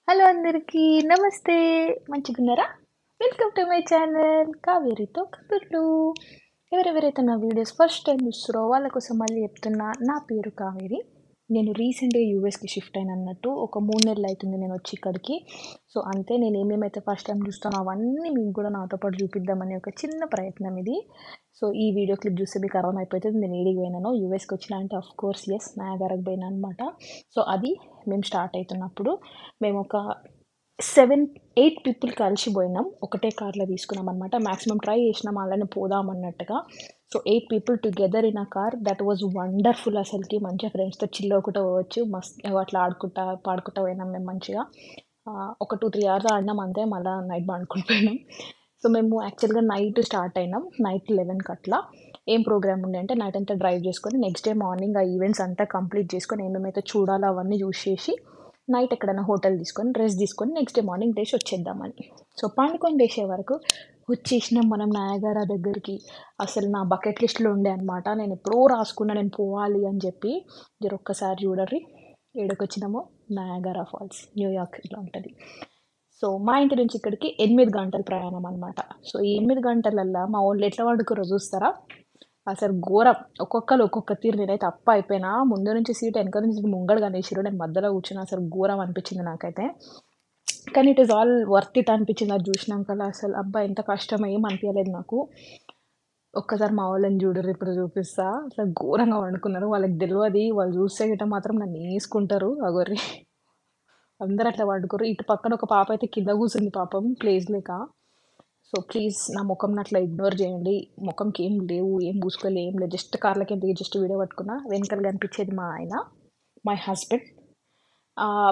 Hello అందరికీ నమస్తే. మంచిగున్నారా? Welcome to my channel కావేరితో కబుర్లు. ఎవరెవరైతే నా వీడియోస్ ఫస్ట్ టైం చూస్తారో వాళ్ళ కోసం మళ్ళీ చెప్తున్నా. నా పేరు కావేరి. నేను రీసెంట్గా యూఎస్కి షిఫ్ట్ అయిన అన్నట్టు. ఒక 3 నెలలు అవుతుంది నేను వచ్చి ఇక్కడికి. సో అంతే, నేను ఏమేమైతే ఫస్ట్ టైం చూస్తానో అవన్నీ మీకు కూడా నాతో పాటు చూపిద్దామని ఒక చిన్న ప్రయత్నం ఇది. సో ఈ వీడియో క్లిప్ చూస్తే మీకు అర్థమైపోతుంది నేను ఏడికి పోయినానో. యూఎస్కి వచ్చిన అంటే ఆఫ్ కోర్స్ ఎస్ నయాగరాకి పోయినా అనమాట. సో అది మేము స్టార్ట్ అవుతున్నప్పుడు మేము ఒక 7-8 పీపుల్ కలిసి పోయినాం. ఒకటే కార్లో తీసుకున్నాం అనమాట. మ్యాక్సిమం ట్రై చేసినాం అలానే పోదాం అన్నట్టుగా. So 8 people together in a car. That was wonderful. అసలుకి మంచిగా ఫ్రెండ్స్తో చిల్ అవ్వకుండా పోవచ్చు. మస్త్ అట్లా ఆడుకుంటా పాడుకుంటా పోయినాం మేము మంచిగా. ఒక 2-3 అవర్స్ ఆడినాం అంతే, మళ్ళీ నైట్ పండుకొని పోయినాం. సో మేము యాక్చువల్గా నైట్ స్టార్ట్ అయినాం. నైట్ 11కి అట్లా. ఏం ప్రోగ్రామ్ ఉండే అంటే నైట్ అంతా డ్రైవ్ చేసుకొని నెక్స్ట్ డే మార్నింగ్ ఆ ఈవెంట్స్ అంతా కంప్లీట్ చేసుకొని ఏమేమైతే చూడాలో అవన్నీ చూసేసి నైట్ ఎక్కడైనా హోటల్ తీసుకొని రెస్ట్ తీసుకొని నెక్స్ట్ డే మార్నింగ్ లేచి వచ్చేద్దామని. సో పండుకొని లేచే వరకు వచ్చేసినాం మనం నయాగరా దగ్గరికి. అసలు నా బకెట్ లిస్ట్లో ఉండే అనమాట. నేను ఎప్పుడో రాసుకున్నా నేను పోవాలి అని చెప్పి. మీరు ఒక్కసారి చూడర్రి ఏడకి వచ్చినామో. నయాగరా ఫాల్స్, న్యూయార్క్ ఇలా ఉంటుంది. సో మా ఇంటి నుంచి ఇక్కడికి 8 గంటల ప్రయాణం అనమాట. సో ఈ 8 గంటలల్లో మా వాళ్ళు ఎట్లా వండుకురో చూస్తారా? అసలు ఘోరం. ఒక్కొక్కరు ఒక్కొక్క తీరు. నేనైతే అప్ప అయిపోయినా. ముందు నుంచి సీట్ వెనక నుంచి ముంగడు కనేసిరు. నేను మధ్యలో కూర్చున్నా. అసలు ఘోరం అనిపించింది నాకైతే. కానీ it is all worth it అనిపించింది అది చూసినాక. అసలు అబ్బా ఎంత కష్టం ఏం అనిపించలేదు నాకు. ఒక్కసారి మా వాళ్ళని చూడరు, ఇప్పుడు చూపిస్తా. అసలు ఘోరంగా వండుకున్నారు. వాళ్ళకి తెలియదు, వాళ్ళు చూస్తే గిట్ట మాత్రం నన్ను వేసుకుంటారు అగొర్రి. అందరు అట్లా వండుకోరు. ఇటు పక్కన ఒక పాప అయితే కింద కూర్చుంది పాపం, ప్లేస్ లేక. సో ప్లీజ్ నా ముఖంని అట్లా ఇగ్నోర్ చేయండి. ముఖంకి ఏం లేవు, ఏం పూసుకోలే, ఏం లేదు. జస్ట్ కార్లకి దిగి జస్ట్ వీడియో పట్టుకున్నా. వెనకాల కనిపించేది మా ఆయన, మై హస్బెండ్,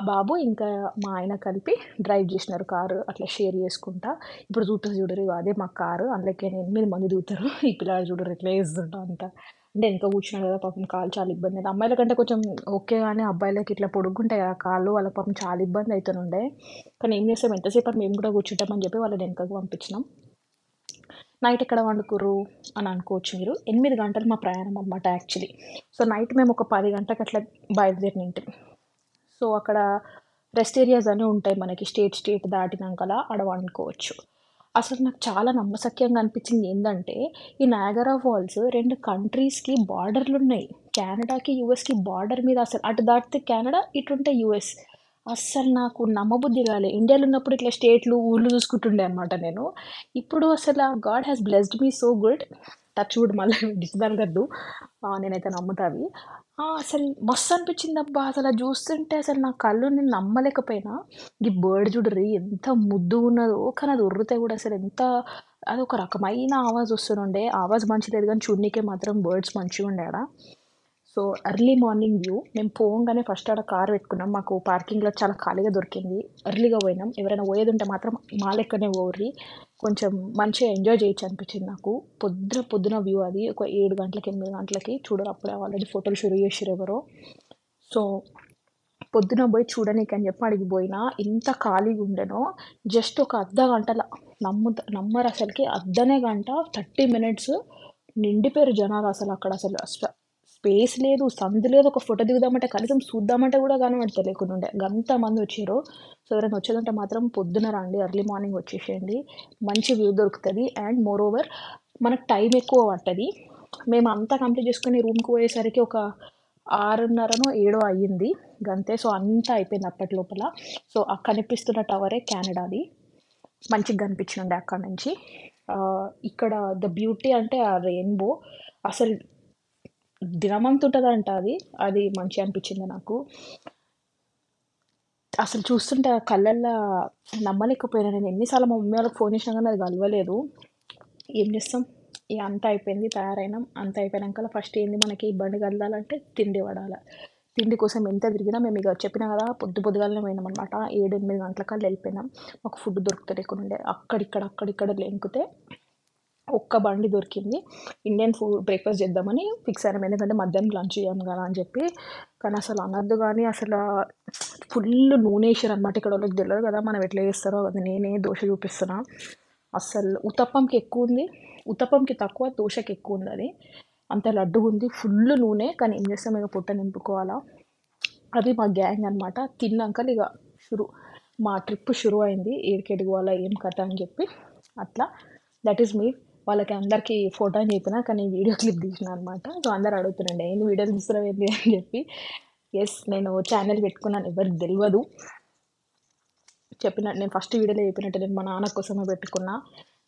బాబు ఇంకా మా ఆయన కలిపి డ్రైవ్ చేసినారు కారు. అట్లా షేర్ చేసుకుంటా. ఇప్పుడు చూపిస్తే చూడరు, అదే మా కారు. అందులోకి 8 మంది దిగుతారు. ఈ పిల్లాడు చూడరు ఎట్లా వేస్తుంటా అంత. అంటే వెనక కూర్చున్నాడు కదా పాపం, కాలు చాలా ఇబ్బంది అయింది. అమ్మాయిల కంటే కొంచెం ఓకే, కానీ అబ్బాయిలకి ఇట్లా పొడుగుంటాయి కదా కాళ్ళు, వాళ్ళకి పాపం చాలా ఇబ్బంది అవుతుండే. కానీ ఏం చేస్తాం, ఎంతసేపు అని మేము కూడా కూర్చుంటామని చెప్పి వాళ్ళని వెనకకు పంపించినాం. నైట్ ఎక్కడ వండుకుర్రు అని అనుకోవచ్చు మీరు. 8 గంటలు మా ప్రయాణం అనమాట యాక్చువల్లీ. సో నైట్ మేము ఒక 10 గంటలకు అట్లా బయలుదేరినింటి. సో అక్కడ రెస్ట్ ఏరియాస్ అని ఉంటాయి మనకి, స్టేట్ దాటినాకలా ఆడ వండుకోవచ్చు. అసలు నాకు చాలా నమ్మశక్యంగా అనిపించింది ఏంటంటే, ఈ నయాగరా ఫాల్స్ 2 కంట్రీస్కి బార్డర్లు ఉన్నాయి. కెనడాకి యూఎస్కి బార్డర్ మీద. అసలు అటు దాటితే కెనడా, ఇటు ఉంటే యూఎస్. అస్సలు నాకు నమ్మబుద్ధి కాలే. ఇండియాలో ఉన్నప్పుడు ఇట్లా స్టేట్లు ఊళ్ళు చూసుకుంటుండే అనమాట నేను. ఇప్పుడు అసలు God has blessed me so good. Touch wood, మళ్ళీ డిస్బెల్ నేనైతే నమ్ముతావి. అసలు మస్తు అనిపించింది అబ్బా. అసలు అది చూస్తుంటే అసలు నా కళ్ళు నేను నమ్మలేకపోయినా. ఈ బర్డ్ చూడరి ఎంత ముద్దు ఉన్నదో, కానీ అది ఉర్రితే కూడా అసలు ఎంత, అది ఒక రకమైన ఆవాజ్ వస్తుండే. ఆవాజ్ మంచిలేదు కానీ చూడనీకే మాత్రం బర్డ్స్ మంచిగా ఉండేడా. So early morning view. మేము పోగానే ఫస్ట్ ఆడ కార్ పెట్టుకున్నాం. మాకు పార్కింగ్లో చాలా ఖాళీగా దొరికింది. ఎర్లీగా పోయినాం. ఎవరైనా పోయేది ఉంటే మాత్రం మా లెక్కనే పోర్రి, కొంచెం మంచిగా ఎంజాయ్ చేయొచ్చు అనిపించింది నాకు. పొద్దున వ్యూ అది. ఒక 7 గంటలకి 8 గంటలకి చూడరు. అప్పుడే ఆల్రెడీ ఫోటోలు షురూ చేసిరు ఎవరో. సో పొద్దున పోయి చూడనీకి అని చెప్పి అడిగి పోయినా. ఇంత ఖాళీగా ఉండేనో. జస్ట్ ఒక అర్ధ గంటల, నమ్మరు అసలుకి, అర్ధనే గంట 30 మినిట్స్ నిండిపోయారు జనాలు. అసలు అక్కడ అసలు స్పేస్ లేదు, సందు లేదు. ఒక ఫోటో దిగుదామంటే కనీసం చూద్దామంటే కూడా కనబడితే లేకుండా ఉండే, అంత మంది వచ్చారు. సో ఎవరైనా వచ్చేదంటే మాత్రం పొద్దున రండి, ఎర్లీ మార్నింగ్ వచ్చేసేయండి. మంచి వ్యూ దొరుకుతుంది. అండ్ మోర్ ఓవర్ మనకు టైం ఎక్కువ పట్టది. మేము అంతా కంప్లీట్ చేసుకుని రూమ్కి పోయేసరికి ఒక 6:30నో 7 అయ్యింది గంతే. సో అంతా అయిపోయింది అప్పటి లోపల. సో ఆ కనిపిస్తున్న టవరే కెనడాది. మంచిగా కనిపించిండే అక్కడ నుంచి. ఇక్కడ ద బ్యూటీ అంటే ఆ రెయిన్బో. అసలు దినమంత ఉంటుందంట అది. అది మంచిగా అనిపించింది నాకు. అసలు చూస్తుంటే ఆ కళ్ళల్లో నమ్మలేకపోయినా. నేను ఎన్నిసార్లు మా మమ్మీ వాళ్ళకి ఫోన్ చేసినా కానీ అది కలవలేదు. ఏం చేస్తాం, ఇక అంతా అయిపోయింది, తయారైనాం. అంతా అయిపోయినాక ఫస్ట్ ఏంది మనకి ఇబ్బంది కలగాలంటే తిండి పడాలి. తిండి కోసం ఎంత తిరిగినా మేము ఇక చెప్పినా కదా పొద్దుగాలనే పోయినాం అనమాట. 7-8 గంటలకల్లా వెళ్ళిపోయినాం. మాకు ఫుడ్ దొరుకుతుంది లేకుండా అక్కడిక్కడ లెంకితే ఒక్క బండి దొరికింది. ఇండియన్ ఫుడ్ బ్రేక్ఫాస్ట్ చేద్దామని ఫిక్స్ అయినాం. ఎందుకంటే మధ్యాహ్నం లంచ్ చేయం కదా అని చెప్పి. కానీ అసలు అనద్దు కానీ అసలు ఫుల్ నూనె వేసారు అనమాట. ఇక్కడ వాళ్ళకి తెలియదు కదా మనం ఎట్లా చేస్తారో. అది నేనే దోశ చూపిస్తున్నా. అసలు ఉతప్పంకి ఎక్కువ ఉంది, ఉతప్పంకి తక్కువ, దోశకి ఎక్కువ ఉంది. అది అంత లడ్డుగా ఉంది, ఫుల్ నూనె. కానీ ఏం చేస్తాం, ఇక పొట్ట నింపుకోవాలా. అది మా గ్యాంగ్ అనమాట. తిన్నాక ఇక షురు మా ట్రిప్ షురు అయింది, ఏడికేడికి పోవాలా ఏం కథ అని చెప్పి. అట్లా దట్ ఈస్ మీ. వాళ్ళకి అందరికీ ఫోటో అని చెప్పిన, కానీ వీడియో క్లిప్ తీసిన అనమాట. సో అందరు అడుగుతున్నాండి ఏంది వీడియోలు తీస్తున్నావు ఏంటి అని చెప్పి. ఎస్, నేను ఛానల్ పెట్టుకున్నాను, ఎవరికి తెలియదు. నేను ఫస్ట్ వీడియోలో చెప్పినట్టు నేను మా నాన్న కోసమే పెట్టుకున్నా.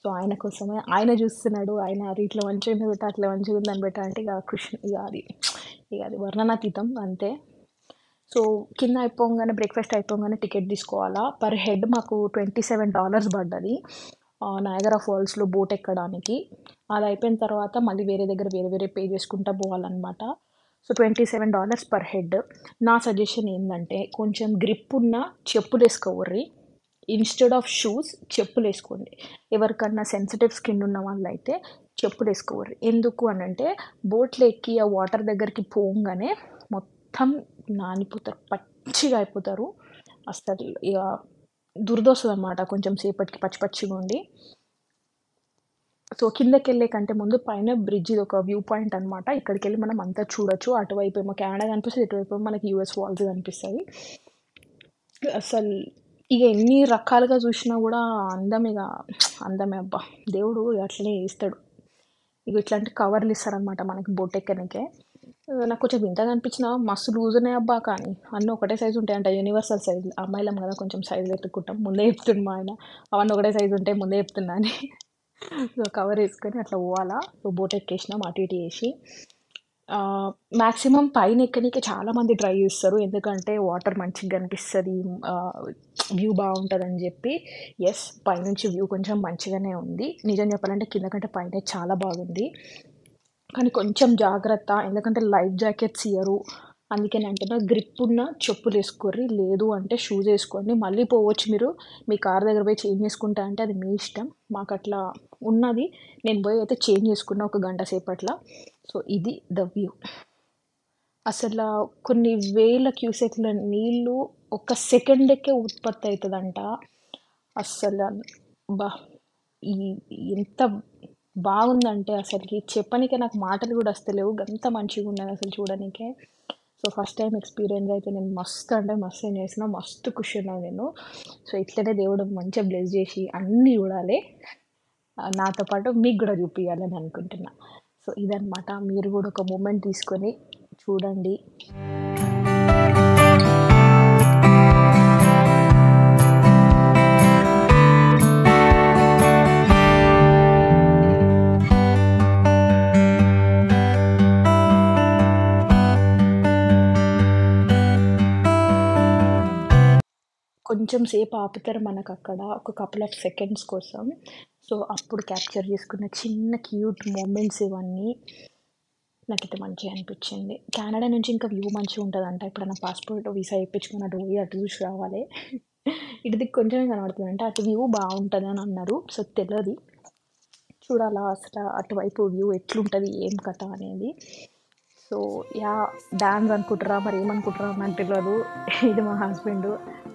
సో ఆయన కోసమే, ఆయన చూస్తున్నాడు, ఆయన అది ఇట్లా మంచిగా ఉంది పెట్టా, అట్లా మంచిగా ఉందని పెట్టా అంటే ఇక కృష్ణ ఇక అది వర్ణనాతీతం అంతే. సో కింద అయిపోగానే బ్రేక్ఫాస్ట్ అయిపోగానే టికెట్ తీసుకోవాలా. పర్ హెడ్ మాకు $27 పడ్డది నయాగరా ఫాల్స్లో బోట్ ఎక్కడానికి. అది అయిపోయిన తర్వాత మళ్ళీ వేరే దగ్గర వేరే వేరే పే చేసుకుంటూ పోవాలన్నమాట. So $27 per head. నా సజెషన్ ఏంటంటే కొంచెం గ్రిప్ ఉన్న చెప్పులు వేసుకోవర్రి, ఇన్స్టెడ్ ఆఫ్ షూస్ చెప్పులు వేసుకోండి. ఎవరికన్నా సెన్సిటివ్ స్కిన్ ఉన్న వాళ్ళైతే చెప్పులు వేసుకోవర్రి. ఎందుకు అని అంటే బోట్లో ఎక్కి ఆ వాటర్ దగ్గరికి పోగానే మొత్తం నానిపోతారు, పచ్చిగా అయిపోతారు. అసలు ఇక దురదొస్తుంది అనమాట కొంచెం సేపటికి, పచ్చి పచ్చిగా ఉండి. సో కిందకి వెళ్ళే కంటే ముందు పైన బ్రిడ్జ్, ఇది ఒక వ్యూ పాయింట్ అనమాట. ఇక్కడికి వెళ్ళి మనం అంతా చూడొచ్చు. అటువైపు ఏమో కెనడా కనిపిస్తుంది, ఇటువైపు మనకి యూఎస్ వాల్స్ కనిపిస్తాయి. అసలు ఇక ఎన్ని రకాలుగా చూసినా కూడా అందమే అబ్బా, దేవుడు అట్లనే ఇస్తాడు. ఇక ఇట్లాంటి కవర్లు ఇస్తారనమాట మనకి బొట్ ఎక్కనికే. నాకు కొంచెం వింతగా అనిపించిన, మస్తు లూజ్ ఉన్నాయి అబ్బా, కానీ అన్నీ ఒకటే సైజు ఉంటాయంట, యూనివర్సల్ సైజ్. అమ్మాయిలం కదా కొంచెం సైజు వెతుక్కుంటాం, ముందే చెప్తుండు మా ఆయన అవన్నీ ఒకటే సైజు ఉంటాయి ముందే చెప్తున్నా అని. సో కవర్ వేసుకొని అట్లా పోవాలా. సో బోట్ ఎక్కేసినాం అటు ఇటు వేసి. మ్యాక్సిమం పైన ఎక్కడానికి చాలామంది ట్రై చేస్తారు, ఎందుకంటే వాటర్ మంచిగా కనిపిస్తుంది, వ్యూ బాగుంటుందని చెప్పి. ఎస్, పైనుంచి వ్యూ కొంచెం మంచిగానే ఉంది. నిజం చెప్పాలంటే కింద కంటే పైన చాలా బాగుంది. కానీ కొంచెం జాగ్రత్త, ఎందుకంటే లైఫ్ జాకెట్స్ ఇయ్యరు. అందుకని అంటున్నా, గ్రిప్ ఉన్న చెప్పులు వేసుకోర్రి, లేదు అంటే షూస్ వేసుకోండి. మళ్ళీ పోవచ్చు మీరు, మీ కార్ దగ్గర పోయి చేంజ్ చేసుకుంటా అంటే అది మీ ఇష్టం. మాకు అట్లా ఉన్నది, నేను పోయి అయితే చేంజ్ చేసుకున్నా ఒక గంట సేపట్ల. సో ఇది ద వ్యూ. అసలు కొన్ని వేల క్యూసెక్ల నీళ్ళు ఒక సెకండ్కే ఉత్పత్తి అవుతుందంట. అస్సలు బా ఈ ఎంత బాగుందంటే అసలుకి చెప్పనికే నాకు మాటలు కూడా వస్తలేవు, అంత మంచిగా ఉన్నది అసలు చూడనికే. సో ఫస్ట్ టైం ఎక్స్పీరియన్స్ అయితే నేను మస్తు అంటే మస్తు ఎంజాయ్ చేసిన, మస్తు ఖుషి ఉన్నాను నేను. సో ఇట్లనే దేవుడు మంచిగా బ్లెస్ చేసి అన్నీ చూడాలి, నాతో పాటు మీకు కూడా చూపించాలని అనుకుంటున్నా. సో ఇదనమాట, మీరు కూడా ఒక మూమెంట్ తీసుకొని చూడండి. కొంచెం సేపు ఆపుతారు మనకు అక్కడ, ఒక కపుల్ ఆఫ్ సెకండ్స్ కోసం. సో అప్పుడు క్యాప్చర్ చేసుకున్న చిన్న క్యూట్ మూమెంట్స్ ఇవన్నీ నాకైతే మంచిగా అనిపించింది. కెనడా నుంచి ఇంకా వ్యూ మంచిగా ఉంటుందంట. ఎప్పుడైనా పాస్పోర్ట్ వీసా ఇప్పించుకుని అటు పోయి అటు చూసి రావాలి. ఇటు దిక్కు కొంచెమే కనబడుతుంది అంటే అటు వ్యూ బాగుంటుంది అని అన్నారు. సో తెలియదు, చూడాలా అసలు అటువైపు వ్యూ ఎట్లుంటుంది ఏం కథ అనేది. సో యా, డ్యాన్స్ అనుకుంటారా మరి ఏమనుకుంటారా నాకు తెలియదు. ఇది మా హస్బెండ్,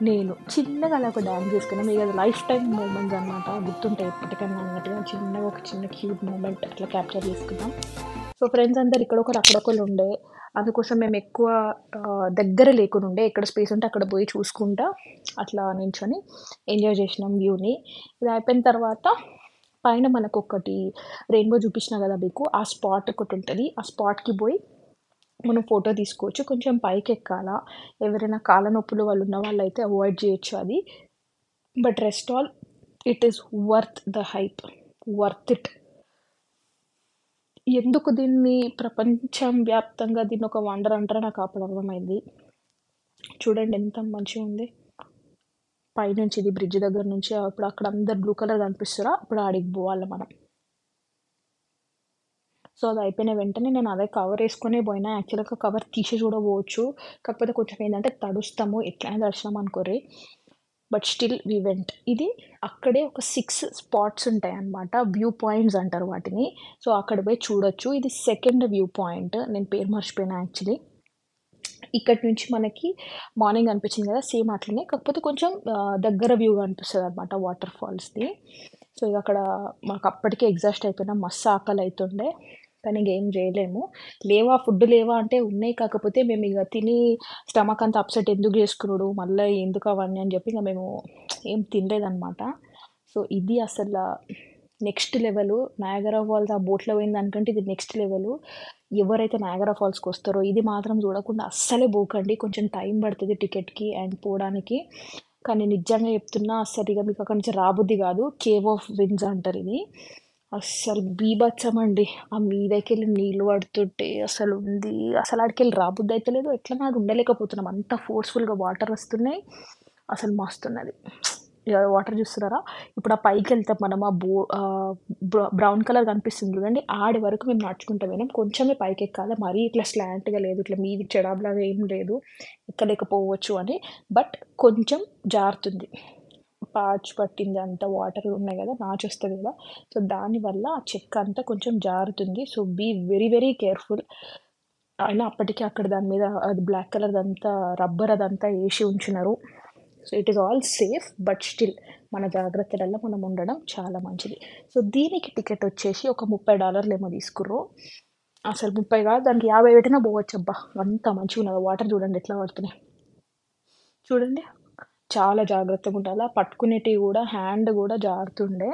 నేను చిన్నగా అలా ఒక డ్యాన్స్ చేసుకున్నాం. మీకు అది లైఫ్ టైం మూమెంట్స్ అనమాట, గుర్తుంటాయి ఎప్పటికైనా అన్నట్టుగా. చిన్నగా ఒక చిన్న క్యూట్ మూమెంట్ అట్లా క్యాప్చర్ చేసుకున్నాం. సో ఫ్రెండ్స్ అందరు ఇక్కడొకరు అక్కడొకరు ఉండే, అందుకోసం మేము ఎక్కువ దగ్గర లేకుండా ఉండే, ఎక్కడ స్పేస్ ఉంటే అక్కడ పోయి చూసుకుంటా అట్లా నించొని ఎంజాయ్ చేసినాం వ్యూని. ఇది అయిపోయిన తర్వాత పైన మనకు ఒకటి రెయిన్బో చూపించిన కదా మీకు, ఆ స్పాట్ ఒకటి ఉంటుంది. ఆ స్పాట్కి పోయి మనం ఫోటో తీసుకోవచ్చు. కొంచెం పైకి ఎక్కాలా, ఎవరైనా కాళ్ళ నొప్పులు వాళ్ళు ఉన్న వాళ్ళు అయితే అవాయిడ్ చేయొచ్చు అది. But rest all it is worth the hype, worth it. ఎందుకు దీన్ని ప్రపంచం వ్యాప్తంగా దీన్ని ఒక వండర్ అంటారో నాకు అప్పుడు అర్థమైంది. చూడండి ఎంత మంచిగా ఉంది పైనుంచి, ఇది బ్రిడ్జ్ దగ్గర నుంచి. అప్పుడు అక్కడ అందరు బ్లూ కలర్ కనిపిస్తారా, అప్పుడు ఆడికి పోవాలి మనం. సో అది అయిపోయిన వెంటనే నేను అదే కవర్ వేసుకునే పోయినా. యాక్చువల్గా కవర్ తీసి చూడవచ్చు, కాకపోతే కొంచెం ఏంటంటే తడుస్తాము, ఎట్లయినా దర్శనం అనుకోరి. But still we went. ఇది అక్కడే ఒక 6 స్పాట్స్ ఉంటాయి అన్నమాట, వ్యూ పాయింట్స్ అంటారు వాటిని. సో అక్కడ పోయి చూడొచ్చు. ఇది సెకండ్ వ్యూ పాయింట్, నేను పేరు మర్చిపోయినా యాక్చువల్లీ. ఇక్కడ నుంచి మనకి మార్నింగ్ అనిపించింది కదా, సేమ్ అట్లనే, కాకపోతే కొంచెం దగ్గర వ్యూ అనిపిస్తుంది అనమాట వాటర్ ఫాల్స్ది. సో ఇక అక్కడ మాకు అప్పటికే ఎగ్జాస్ట్ అయిపోయినా, మస్తు ఆకలి అవుతుండే. కానీ ఇంకేం చేయలేము. లేవా ఫుడ్ లేవా అంటే ఉన్నాయి. కాకపోతే మేము ఇగ తిని స్టమక్ అంతా అప్‌సెట్ ఎందుకు చేసుకునుడు, మళ్ళా ఎందుకు అవన్నీ అని చెప్పి ఇంక మేము ఏం తినలేదనమాట. సో, ఇది అసల నెక్స్ట్ లెవెలు. నయాగరా ఫాల్స్ ఆ బోట్‌లో పోయిన దానికంటే ఇది నెక్స్ట్ లెవెలు. ఎవరైతే నయాగరా ఫాల్స్‌కొస్తారో ఇది మాత్రం చూడకుండా అస్సలే పోకండి. కొంచెం టైం పడతది టికెట్‌కి అండ్ పోవడానికి. కానీ నిజంగా చెప్తున్నా అస్సలిగ మీకు అక్కడి నుంచి రాబుద్ది కాదు. కేవ్ ఆఫ్ విండ్స్ అంటారిది. అస్సలు బీభత్సమండి. ఆ మీదకెళ్ళి నీళ్ళు పడుతుంటే అసలుంది. అసలు ఆడికెళ్ళి రాబుద్దయితలేదు. ఎట్లనో ఆడ ఉండలేకపోతున్నాం. అంత ఫోర్స్‌ఫుల్‌గా వాటరొస్తున్నాయి. అసలు మస్తున్నది. ఇగ వాటర్ చూస్తున్నారా? ఇప్పుడు ఆ పైకెళ్తాం మనం బ్రౌన్ కలర్ కనిపిస్తుంది చూడండి. ఆడి వరకు మేము నడుచుకుంటూ పోయినాం. కొంచెమే పైకెక్కాలి. మరీ ఇట్లా స్లాంట్‌గా లేదు. ఇట్లా మీదికి చెడాకులాగా ఏం లేదు. ఎక్కలేకపోవచ్చు అని. బట్ కొంచెం జారుతుంది. పాచు పట్టింది అంతా వాటర్ ఉన్నాయి గదా! నాచొస్తది గదా! సో, దానివల్ల ఆ చెక్క అంతా కొంచెం జారుతుంది. So, be very, very careful. అయినా అప్పటికి అక్కడ దాని మీద అది బ్లాక్ కలర్‌దంతా రబ్బర్ అదంతా ఏసి ఉంచినారు. So, it is all safe. But still మన జాగ్రత్తలల్ల మనం ఉండడం చాలా మంచిది. సో, దీనికి టికెట్ వచ్చేసి ఒక $30 ఏమో తీసుకుర్రు. అసలు 30 కాదు దానికి 50 పెట్టినా పోవచ్చబ్బా! అంత మంచిగున్నది. వాటర్ చూడండి ఎట్లా పడుతున్నాయి. చూడండి. చాలా జాగ్రత్తగుండాల. పట్టుకునేటివి గూడా హ్యాండ్ గూడా జారుతుండే.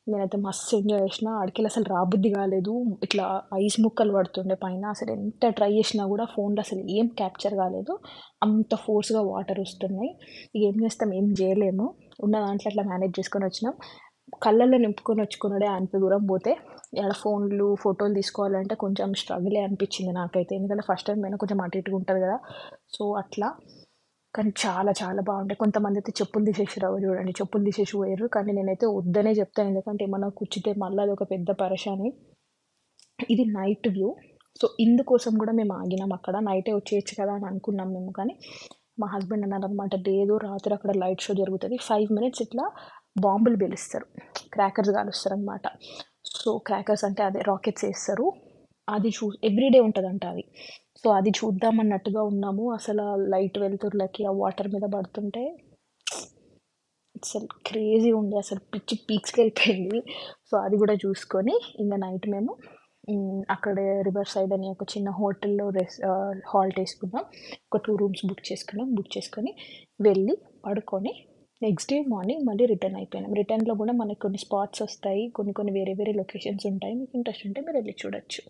నేనైతే మస్తు ఎంజాయ్ చేషినా. ఆడికెళ్ళి రాబుద్ది గాలేదు. ఇట్లా ఐస్ ముక్కలు పడుతుండే పైన. అసలు ఎంత ట్రై చేషినా గూడా ఫోన్‌లో అసలు ఏం క్యాప్చర్ కాలేదు. అంత ఫోర్స్‌గా వాటర్ వస్తున్నాయి. ఇగ ఏం చేస్తాం? ఏం జేయలేము. ఉన్న దాంట్లో అట్లా మేనేజ్ చేసుకొనొచ్చినాం. కళ్ళల్లో నింపుకొనొచ్చుకునుడే అంత దూరం పోతే. ఆడ ఫోన్లు, ఫోటోలు తీసుకోవాలంటే కొంచెం స్ట్రగులే అనిపిచ్చింది నాకైతే. ఎందుకంటే ఫస్ట్ టైమ్ పోయినా కొంచెం అటు ఇటుగా ఉంటది గదా! సో, అట్లా. కానీ చాలా చాలా బావుంటాయి. కొంతమందయితే చెప్పులు తీసేసిర్రు. అగో చూడండి చెప్పులు తీసేసి పోయిర్రు. కానీ నేనైతే వద్దనే చెప్తా. ఎందుకంటే ఏమన్నా కుచ్చితే మళ్ళా అదొక పెద్ద పరేషాని. ఇది నైట్ వ్యూ. సో, ఇందుకోసం గూడా మేము ఆగినాం అక్కడ. నైటే వచ్చేయొచ్చు కదా అని అనుకున్నాం మేము. కానీ మా హస్బెండ్ అన్నారనమాట, లేదు రాత్రి అక్కడ లైట్ షో జరుగుతది. 5 మినిట్స్ ఇట్లా బాంబులు పేలుస్తారు. క్రాకర్స్ కాలుస్తారనమాట. సో, క్రాకర్స్ అంటే అదే రాకెట్స్ ఏస్తారు. అది ఎవ్రీ డే ఉంటదంట అది. సో, అది చూద్దాం అన్నట్టుగా ఉన్నాము. అసలా లైట్ వెలుతురులకి ఆ వాటర్ మీద పడుతుంటే అసలు క్రేజీ ఉండే. అసలు పిచ్చి పీక్స్‌కెళ్ళిపోయింది. సో, అది గూడా చూసుకొని ఇంగ నైట్ మేము అక్కడే రివర్ సైడ్ అని ఒక చిన్న హోటల్‌లో హాల్ట్ ఏసుకున్నాం. ఒక 2 రూమ్స్ బుక్ చేసుకున్నాం. బుక్ చేసుకొని వెళ్ళి పడుకొని నెక్స్ట్ డే మార్నింగ్ మళ్ళీ రిటర్న్ అయిపోయినాం. రిటర్న్‌లో గూడా మనకు కొన్ని స్పాట్స్ ఒస్తాయి. కొన్ని కొన్ని వేరే వేరే లొకేషన్స్ ఉంటాయి. మీకు ఇంట్రెస్ట్ ఉంటే మీరెళ్లి చూడొచ్చు.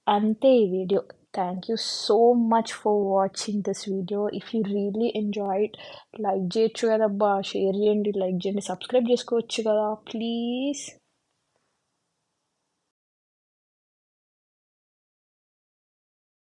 అంతే ఈ video. Thank you so much for watching this video. If you really enjoyed like జేయొచ్చు గదబ్బా! షేర్ జేయండి, లైక్ జేయండి, సబ్స్క్రైబ్ జేసుకోవచ్చు గదా! ప్లీజ్.